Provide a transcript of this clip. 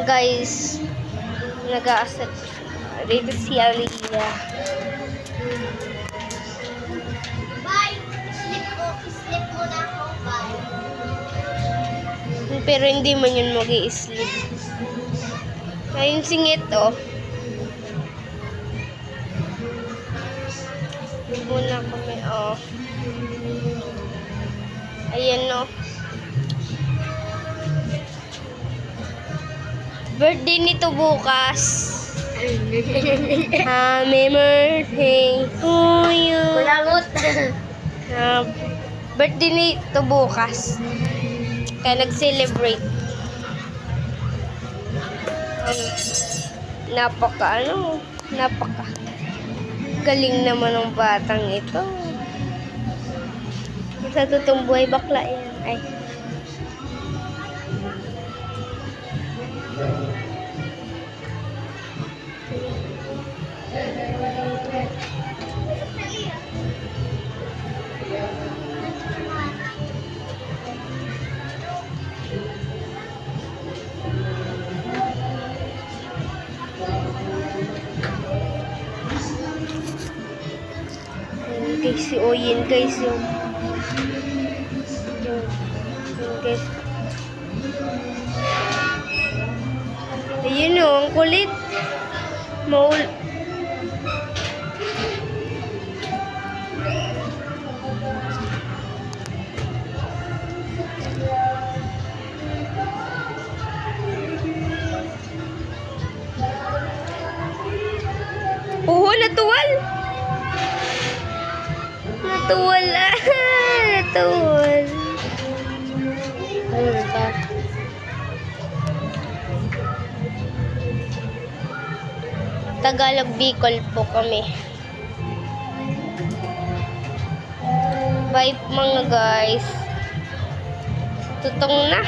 guys, nag-a-asset dito si Aliyah. Bye! Sleep muna ako, bye. Pero hindi man yun mag-i-sleep. Ayun singit, oh. Muna kami, oh. Ayan, oh. Birthday nito bukas. Happy birthday to you. Kulangot. Birthday nito bukas. Kaya nag-celebrate. Napaka galing naman ng batang ito. Sa totoong buhay bakla yan. Ay. Guys, oh yun guys yung guys. Ayun oh, ang kulit. Oo, natuwal. Natuwal. Natuwal. Ayun pa. Tagalog Bicol po kami. Bye mga guys. Tutong na.